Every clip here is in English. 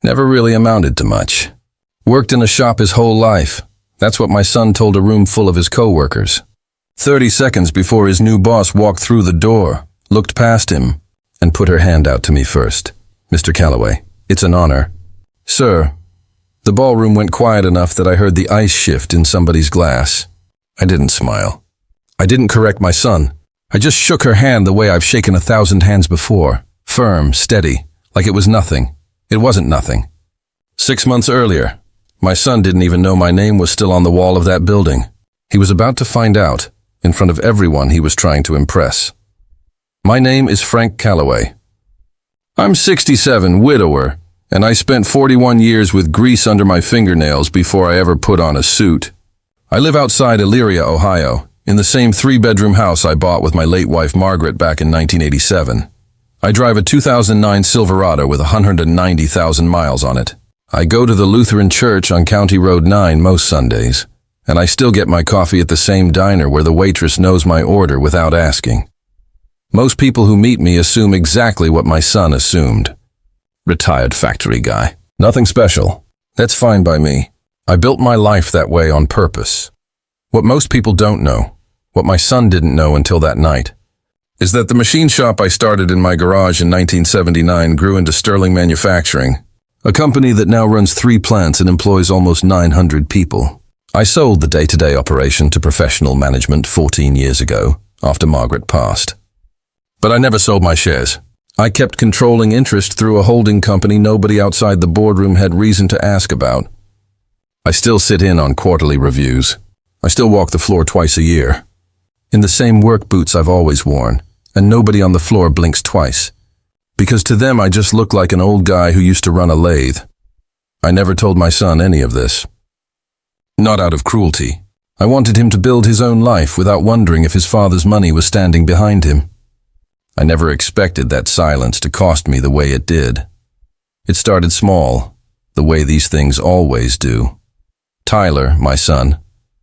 Never really amounted to much. Worked in a shop his whole life. That's what my son told a room full of his coworkers. 30 seconds before his new boss walked through the door, looked past him, and put her hand out to me first. "Mr. Calloway, it's an honor." "Sir." The ballroom went quiet enough that I heard the ice shift in somebody's glass. I didn't smile. I didn't correct my son. I just shook her hand the way I've shaken 1,000 hands before. Firm, steady, like it was nothing. It wasn't nothing. 6 months earlier, my son didn't even know my name was still on the wall of that building. He was about to find out, in front of everyone he was trying to impress. My name is Frank Calloway. I'm 67, widower, and I spent 41 years with grease under my fingernails before I ever put on a suit. I live outside Elyria, Ohio, in the same 3-bedroom house I bought with my late wife Margaret back in 1987. I drive a 2009 Silverado with 190,000 miles on it. I go to the Lutheran Church on County Road 9 most Sundays, and I still get my coffee at the same diner where the waitress knows my order without asking. Most people who meet me assume exactly what my son assumed. Retired factory guy. Nothing special. That's fine by me. I built my life that way on purpose. What most people don't know, what my son didn't know until that night, is that the machine shop I started in my garage in 1979 grew into Sterling Manufacturing, a company that now runs 3 plants and employs almost 900 people. I sold the day-to-day operation to professional management 14 years ago, after Margaret passed. But I never sold my shares. I kept controlling interest through a holding company nobody outside the boardroom had reason to ask about. I still sit in on quarterly reviews. I still walk the floor twice a year, in the same work boots I've always worn, and nobody on the floor blinks twice, because to them I just look like an old guy who used to run a lathe. I never told my son any of this. Not out of cruelty. I wanted him to build his own life without wondering if his father's money was standing behind him. I never expected that silence to cost me the way it did. It started small, the way these things always do. Tyler, my son,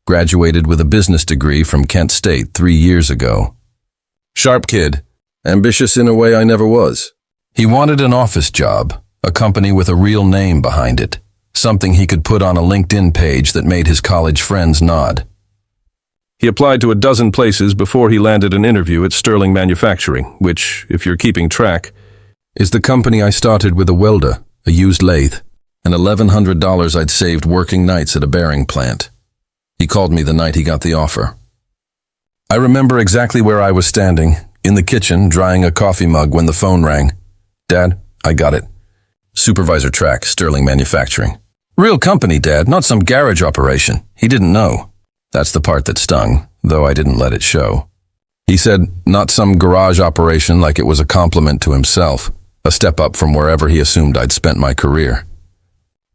graduated with a business degree from Kent State 3 years ago. Sharp kid, ambitious in a way I never was. He wanted an office job, a company with a real name behind it, something he could put on a LinkedIn page that made his college friends nod. He applied to a dozen places before he landed an interview at Sterling Manufacturing, which, if you're keeping track, is the company I started with a welder, a used lathe, and $1,100 I'd saved working nights at a bearing plant. He called me the night he got the offer. I remember exactly where I was standing, in the kitchen, drying a coffee mug when the phone rang. "Dad, I got it. Supervisor track, Sterling Manufacturing." "Real company, Dad, not some garage operation." He didn't know. That's the part that stung, though I didn't let it show. He said, not some garage operation like it was a compliment to himself, a step up from wherever he assumed I'd spent my career.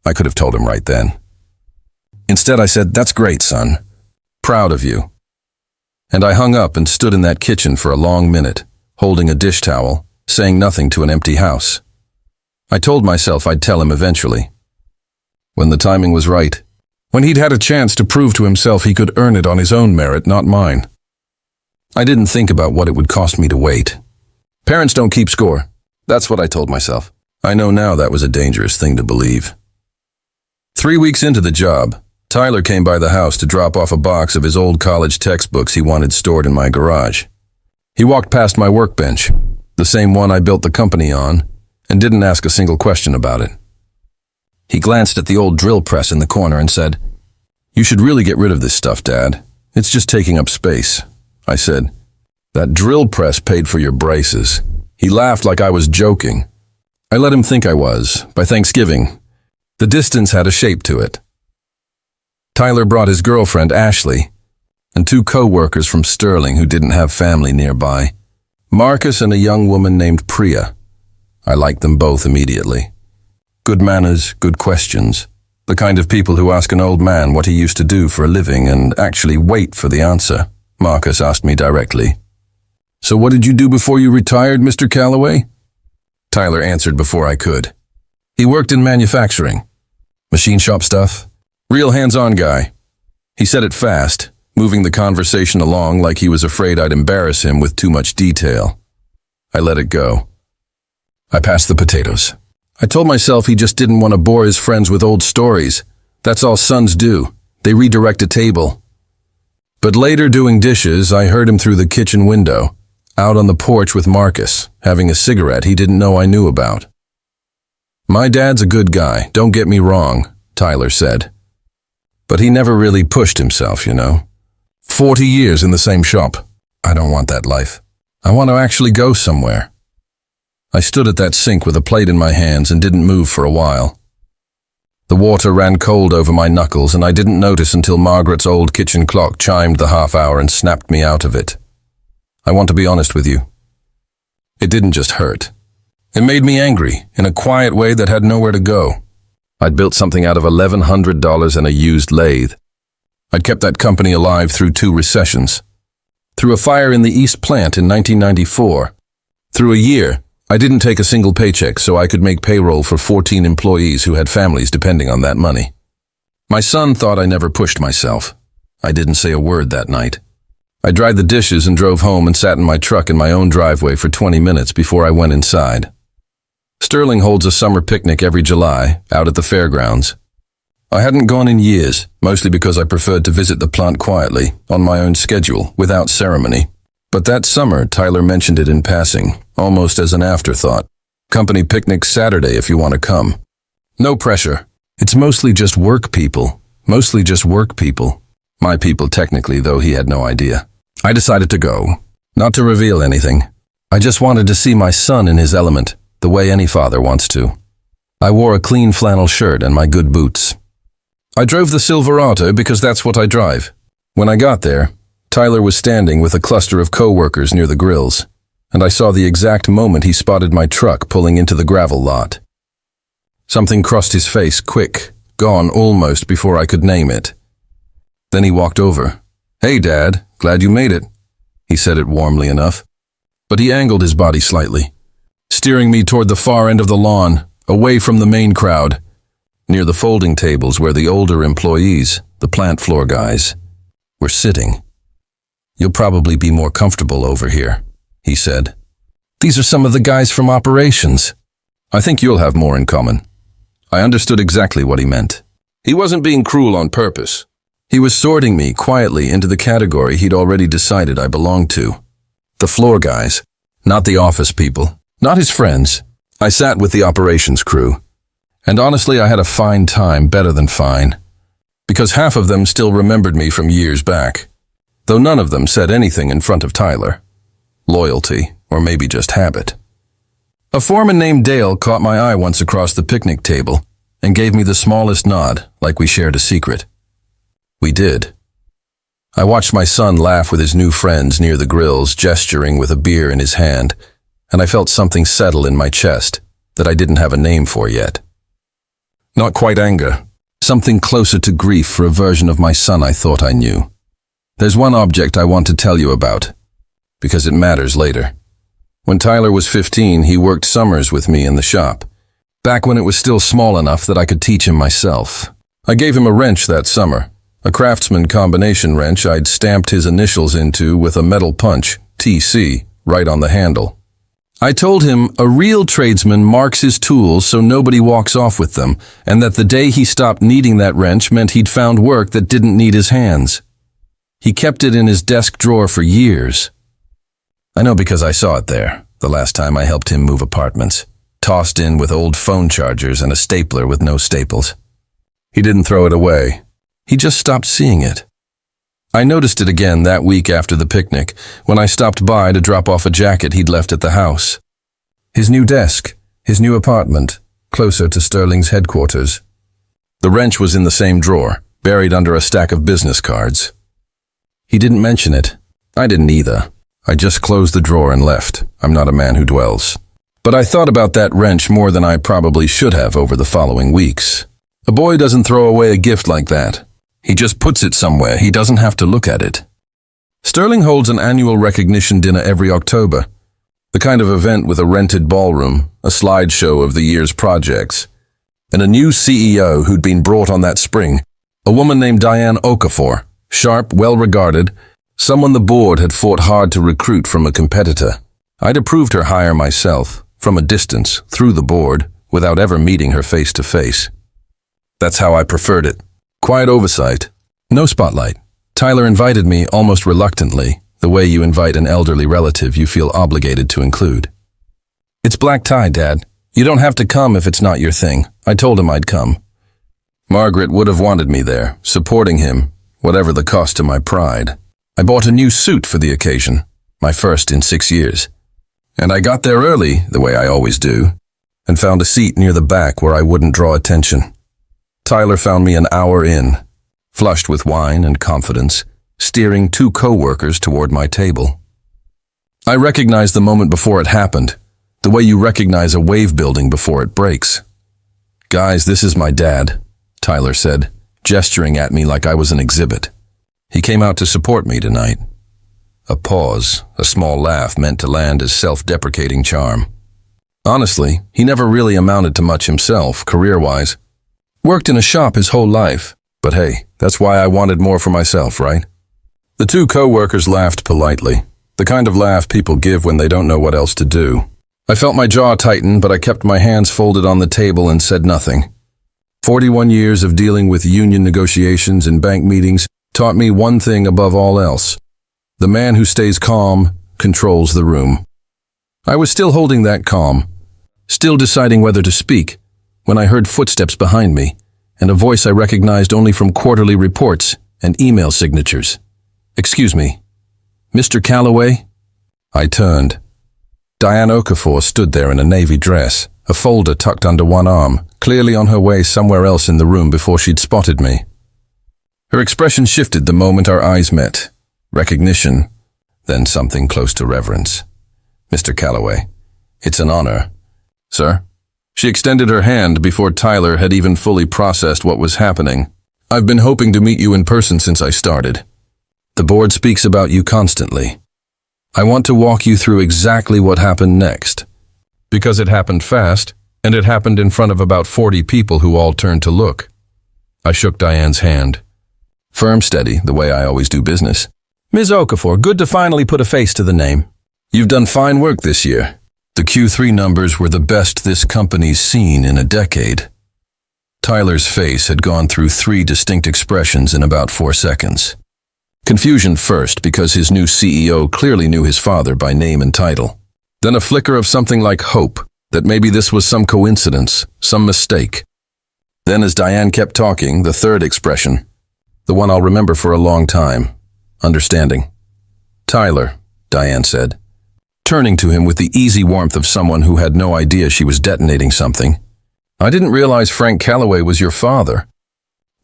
I could have told him right then. Instead, I said, "That's great, son. Proud of you." And I hung up and stood in that kitchen for a long minute, holding a dish towel, saying nothing to an empty house. I told myself I'd tell him eventually. When the timing was right, when he'd had a chance to prove to himself he could earn it on his own merit, not mine. I didn't think about what it would cost me to wait. Parents don't keep score. That's what I told myself. I know now that was a dangerous thing to believe. 3 weeks into the job, Tyler came by the house to drop off a box of his old college textbooks he wanted stored in my garage. He walked past my workbench, the same one I built the company on, and didn't ask a single question about it. He glanced at the old drill press in the corner and said, "You should really get rid of this stuff, Dad. It's just taking up space." I said, "That drill press paid for your braces." He laughed like I was joking. I let him think I was. By Thanksgiving, the distance had a shape to it. Tyler brought his girlfriend, Ashley, and 2 coworkers from Sterling who didn't have family nearby, Marcus and a young woman named Priya. I liked them both immediately. Good manners, good questions. The kind of people who ask an old man what he used to do for a living and actually wait for the answer. Marcus asked me directly. "So what did you do before you retired, Mr. Calloway?" Tyler answered before I could. He worked in manufacturing. Machine shop stuff. Real hands-on guy. He said it fast, moving the conversation along like he was afraid I'd embarrass him with too much detail. I let it go. I passed the potatoes. I told myself he just didn't want to bore his friends with old stories. That's all sons do. They redirect a table. But later, doing dishes, I heard him through the kitchen window, out on the porch with Marcus, having a cigarette he didn't know I knew about. "My dad's a good guy, don't get me wrong," Tyler said. "But he never really pushed himself, you know. 40 years in the same shop. I don't want that life. I want to actually go somewhere." I stood at that sink with a plate in my hands and didn't move for a while. The water ran cold over my knuckles, and I didn't notice until Margaret's old kitchen clock chimed the half-hour and snapped me out of it. I want to be honest with you. It didn't just hurt. It made me angry, in a quiet way that had nowhere to go. I'd built something out of $1,100 and a used lathe. I'd kept that company alive through 2 recessions. Through a fire in the East Plant in 1994. Through a year, I didn't take a single paycheck so I could make payroll for 14 employees who had families depending on that money. My son thought I never pushed myself. I didn't say a word that night. I dried the dishes and drove home and sat in my truck in my own driveway for 20 minutes before I went inside. Sterling holds a summer picnic every July, out at the fairgrounds. I hadn't gone in years, mostly because I preferred to visit the plant quietly, on my own schedule, without ceremony. But that summer, Tyler mentioned it in passing, almost as an afterthought. "Company picnic Saturday if you want to come." No pressure. It's mostly just work people. Mostly just work people. My people technically, though he had no idea. I decided to go. Not to reveal anything. I just wanted to see my son in his element, the way any father wants to. I wore a clean flannel shirt and my good boots. I drove the Silverado because that's what I drive. When I got there, Tyler was standing with a cluster of coworkers near the grills, and I saw the exact moment he spotted my truck pulling into the gravel lot. Something crossed his face quick, gone almost before I could name it. Then he walked over. "Hey, Dad, glad you made it." He said it warmly enough, but he angled his body slightly, steering me toward the far end of the lawn, away from the main crowd, near the folding tables where the older employees, the plant floor guys, were sitting. "You'll probably be more comfortable over here," he said. "These are some of the guys from operations. I think you'll have more in common." I understood exactly what he meant. He wasn't being cruel on purpose. He was sorting me quietly into the category he'd already decided I belonged to. The floor guys, not the office people, not his friends. I sat with the operations crew. And honestly, I had a fine time, better than fine. Because half of them still remembered me from years back. Though none of them said anything in front of Tyler. Loyalty, or maybe just habit. A foreman named Dale caught my eye once across the picnic table and gave me the smallest nod, like we shared a secret. We did. I watched my son laugh with his new friends near the grills, gesturing with a beer in his hand, and I felt something settle in my chest that I didn't have a name for yet. Not quite anger, something closer to grief for a version of my son I thought I knew. There's one object I want to tell you about, because it matters later. When Tyler was 15, he worked summers with me in the shop, back when it was still small enough that I could teach him myself. I gave him a wrench that summer, a Craftsman combination wrench I'd stamped his initials into with a metal punch, TC, right on the handle. I told him a real tradesman marks his tools so nobody walks off with them, and that the day he stopped needing that wrench meant he'd found work that didn't need his hands. He kept it in his desk drawer for years. I know because I saw it there, the last time I helped him move apartments, tossed in with old phone chargers and a stapler with no staples. He didn't throw it away. He just stopped seeing it. I noticed it again that week after the picnic, when I stopped by to drop off a jacket he'd left at the house. His new desk, his new apartment, closer to Sterling's headquarters. The wrench was in the same drawer, buried under a stack of business cards. He didn't mention it. I didn't either. I just closed the drawer and left. I'm not a man who dwells. But I thought about that wrench more than I probably should have over the following weeks. A boy doesn't throw away a gift like that. He just puts it somewhere. He doesn't have to look at it. Sterling holds an annual recognition dinner every October. The kind of event with a rented ballroom, a slideshow of the year's projects, and a new CEO who'd been brought on that spring, a woman named Diane Okafor, sharp, well-regarded, someone the board had fought hard to recruit from a competitor. I'd approved her hire myself, from a distance, through the board, without ever meeting her face to face. That's how I preferred it. Quiet oversight. No spotlight. Tyler invited me almost reluctantly, the way you invite an elderly relative you feel obligated to include. It's black tie, Dad. You don't have to come if it's not your thing. I told him I'd come. Margaret would have wanted me there, supporting him, whatever the cost to my pride. I bought a new suit for the occasion, my first in 6 years. And I got there early, the way I always do, and found a seat near the back where I wouldn't draw attention. Tyler found me an hour in, flushed with wine and confidence, steering 2 coworkers toward my table. I recognized the moment before it happened, the way you recognize a wave building before it breaks. "Guys, this is my dad," Tyler said, gesturing at me like I was an exhibit. He came out to support me tonight. A pause, a small laugh meant to land as self-deprecating charm. Honestly, he never really amounted to much himself, career-wise. Worked in a shop his whole life, but hey, that's why I wanted more for myself, right? The 2 coworkers laughed politely, the kind of laugh people give when they don't know what else to do. I felt my jaw tighten, but I kept my hands folded on the table and said nothing. 41 years of dealing with union negotiations and bank meetings taught me one thing above all else. The man who stays calm controls the room. I was still holding that calm, still deciding whether to speak, when I heard footsteps behind me, and a voice I recognized only from quarterly reports and email signatures. "Excuse me, Mr. Calloway?" I turned. Diane Okafor stood there in a navy dress, a folder tucked under one arm, clearly on her way somewhere else in the room before she'd spotted me. Her expression shifted the moment our eyes met. Recognition, then something close to reverence. "Mr. Calloway, it's an honor." "Sir?" She extended her hand before Tyler had even fully processed what was happening. "I've been hoping to meet you in person since I started. The board speaks about you constantly. I want to walk you through exactly what happened next. Because it happened fast, and it happened in front of about 40 people who all turned to look." I shook Diane's hand. Firm, steady, the way I always do business. "Ms. Okafor, good to finally put a face to the name. You've done fine work this year. The Q3 numbers were the best this company's seen in a decade." Tyler's face had gone through 3 distinct expressions in about 4 seconds. Confusion first, because his new CEO clearly knew his father by name and title. Then a flicker of something like hope, that maybe this was some coincidence, some mistake. Then as Diane kept talking, the 3rd expression, the one I'll remember for a long time, understanding. "Tyler," Diane said, turning to him with the easy warmth of someone who had no idea she was detonating something. "I didn't realize Frank Calloway was your father.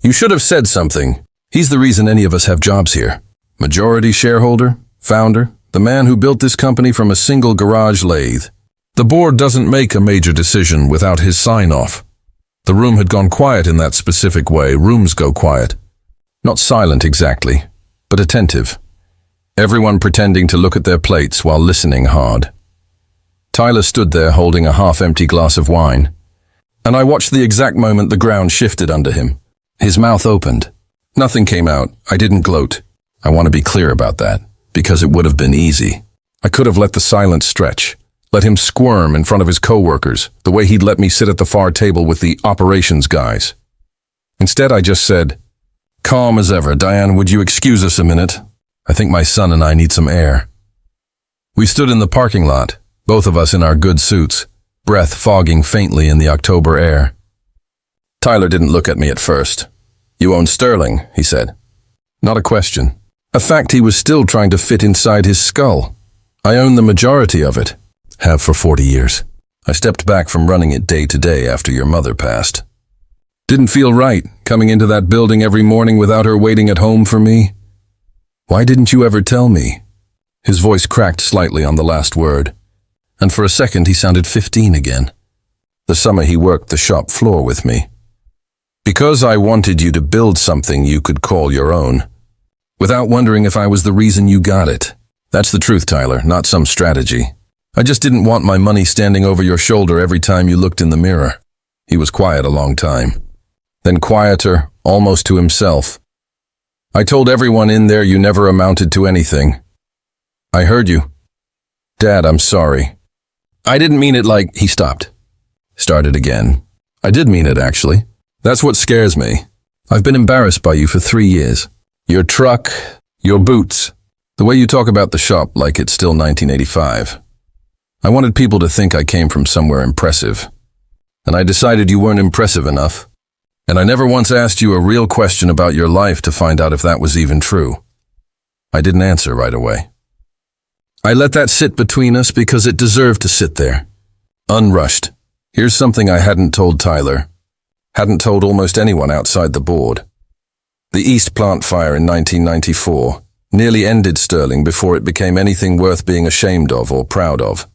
You should have said something. He's the reason any of us have jobs here. Majority shareholder, founder, the man who built this company from a single garage lathe. The board doesn't make a major decision without his sign-off." The room had gone quiet in that specific way rooms go quiet. Not silent exactly, but attentive. Everyone pretending to look at their plates while listening hard. Tyler stood there holding a half-empty glass of wine, and I watched the exact moment the ground shifted under him. His mouth opened. Nothing came out. I didn't gloat. I want to be clear about that, because it would have been easy. I could have let the silence stretch, let him squirm in front of his coworkers, the way he'd let me sit at the far table with the operations guys. Instead, I just said, "Calm as ever, Diane, would you excuse us a minute? I think my son and I need some air." We stood in the parking lot, both of us in our good suits, breath fogging faintly in the October air. Tyler didn't look at me at first. "You own Sterling," he said. Not a question. A fact he was still trying to fit inside his skull. "I own the majority of it. Have for 40 years. I stepped back from running it day to day after your mother passed. Didn't feel right, coming into that building every morning without her waiting at home for me. Why didn't you ever tell me?" His voice cracked slightly on the last word, and for a second he sounded 15 again. The summer he worked the shop floor with me. "Because I wanted you to build something you could call your own, without wondering if I was the reason you got it. That's the truth, Tyler, not some strategy. I just didn't want my money standing over your shoulder every time you looked in the mirror." He was quiet a long time. Then quieter, almost to himself. "I told everyone in there you never amounted to anything. I heard you. Dad, I'm sorry. I didn't mean it like..." He stopped. Started again. I did mean it, actually. That's what scares me. I've been embarrassed by you for 3 years. Your truck, your boots, the way you talk about the shop like it's still 1985. I wanted people to think I came from somewhere impressive. And I decided you weren't impressive enough. And I never once asked you a real question about your life to find out if that was even true. I didn't answer right away. I let that sit between us because it deserved to sit there. Unrushed. Here's something I hadn't told Tyler. Hadn't told almost anyone outside the board. The East Plant fire in 1994 nearly ended Sterling before it became anything worth being ashamed of or proud of.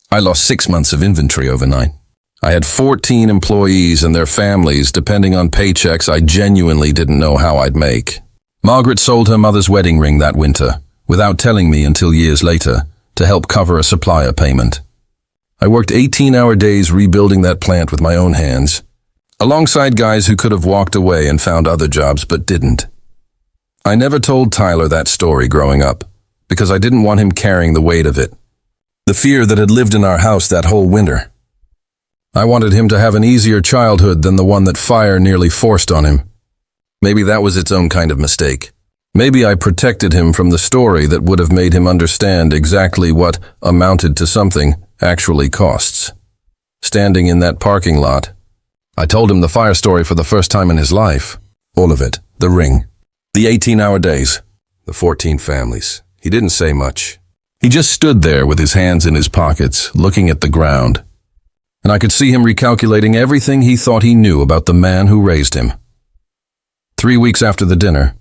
I lost 6 months of inventory overnight. I had 14 employees and their families depending on paychecks I genuinely didn't know how I'd make. Margaret sold her mother's wedding ring that winter, without telling me until years later, to help cover a supplier payment. I worked 18-hour days rebuilding that plant with my own hands, alongside guys who could have walked away and found other jobs but didn't. I never told Tyler that story growing up, because I didn't want him carrying the weight of it. The fear that had lived in our house that whole winter. I wanted him to have an easier childhood than the one that fire nearly forced on him. Maybe that was its own kind of mistake. Maybe I protected him from the story that would have made him understand exactly what amounted to something actually costs. Standing in that parking lot, I told him the fire story for the first time in his life. All of it. The ring. The 18-hour days. The 14 families. He didn't say much. He just stood there with his hands in his pockets, looking at the ground. And I could see him recalculating everything he thought he knew about the man who raised him. 3 weeks after the dinner,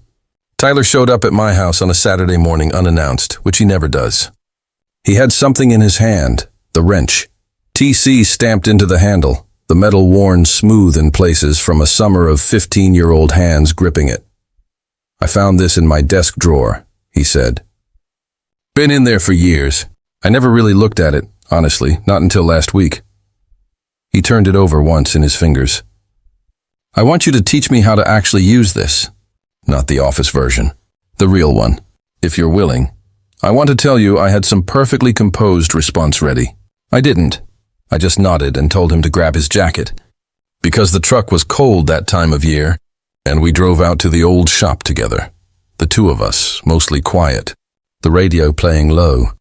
Tyler showed up at my house on a Saturday morning unannounced, which he never does. He had something in his hand, the wrench. TC stamped into the handle, the metal worn smooth in places from a summer of 15-year-old hands gripping it. I found this in my desk drawer, he said. Been in there for years. I never really looked at it, honestly, not until last week. He turned it over once in his fingers. I want you to teach me how to actually use this. Not the office version. The real one. If you're willing. I want to tell you I had some perfectly composed response ready. I didn't. I just nodded and told him to grab his jacket. Because the truck was cold that time of year, and we drove out to the old shop together. The two of us, mostly quiet. The radio playing low.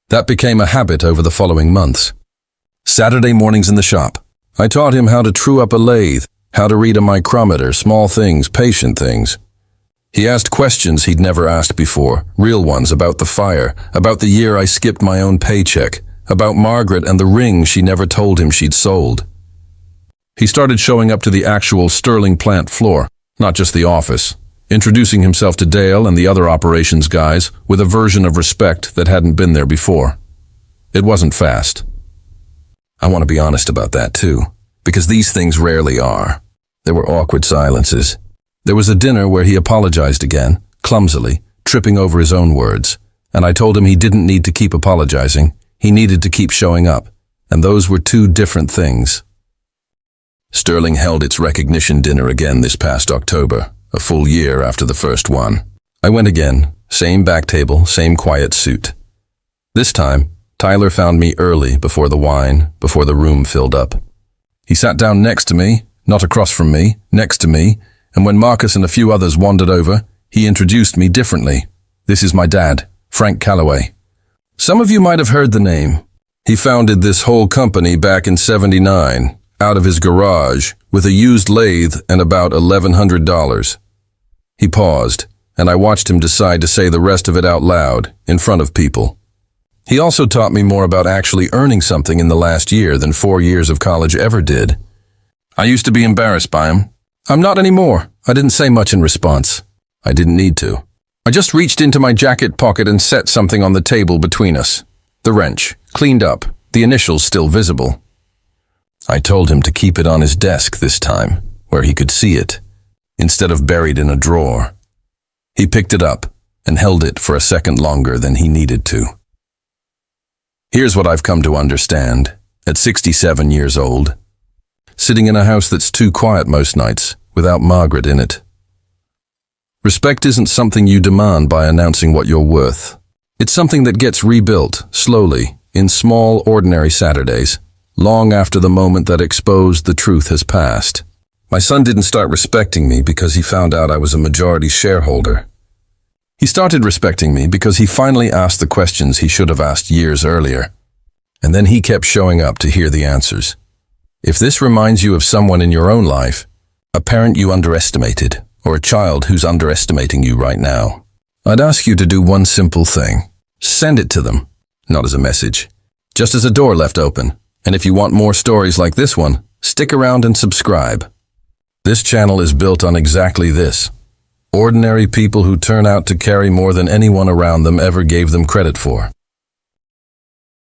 That became a habit over the following months. Saturday mornings in the shop. I taught him how to true up a lathe, how to read a micrometer, small things, patient things. He asked questions he'd never asked before, real ones about the fire, about the year I skipped my own paycheck, about Margaret and the ring she never told him she'd sold. He started showing up to the actual Sterling plant floor, not just the office, introducing himself to Dale and the other operations guys with a version of respect that hadn't been there before. It wasn't fast. I want to be honest about that too, because these things rarely are. There were awkward silences. There was a dinner where he apologized again, clumsily, tripping over his own words, and I told him he didn't need to keep apologizing, he needed to keep showing up, and those were two different things. Sterling held its recognition dinner again this past October, a full year after the first one. I went again, same back table, same quiet suit. This time, Tyler found me early before the wine, before the room filled up. He sat down next to me, not across from me, next to me, and when Marcus and a few others wandered over, he introduced me differently. This is my dad, Frank Calloway. Some of you might have heard the name. He founded this whole company back in '79, out of his garage, with a used lathe and about $1,100. He paused, and I watched him decide to say the rest of it out loud, in front of people. He also taught me more about actually earning something in the last year than 4 years of college ever did. I used to be embarrassed by him. I'm not anymore. I didn't say much in response. I didn't need to. I just reached into my jacket pocket and set something on the table between us. The wrench, cleaned up, the initials still visible. I told him to keep it on his desk this time, where he could see it, instead of buried in a drawer. He picked it up and held it for a second longer than he needed to. Here's what I've come to understand, at 67 years old, sitting in a house that's too quiet most nights, without Margaret in it. Respect isn't something you demand by announcing what you're worth. It's something that gets rebuilt, slowly, in small, ordinary Saturdays, long after the moment that exposed the truth has passed. My son didn't start respecting me because he found out I was a majority shareholder. He started respecting me because he finally asked the questions he should have asked years earlier. And then he kept showing up to hear the answers. If this reminds you of someone in your own life, a parent you underestimated, or a child who's underestimating you right now, I'd ask you to do one simple thing. Send it to them, not as a message, just as a door left open. And if you want more stories like this one, stick around and subscribe. This channel is built on exactly this. Ordinary people who turn out to carry more than anyone around them ever gave them credit for.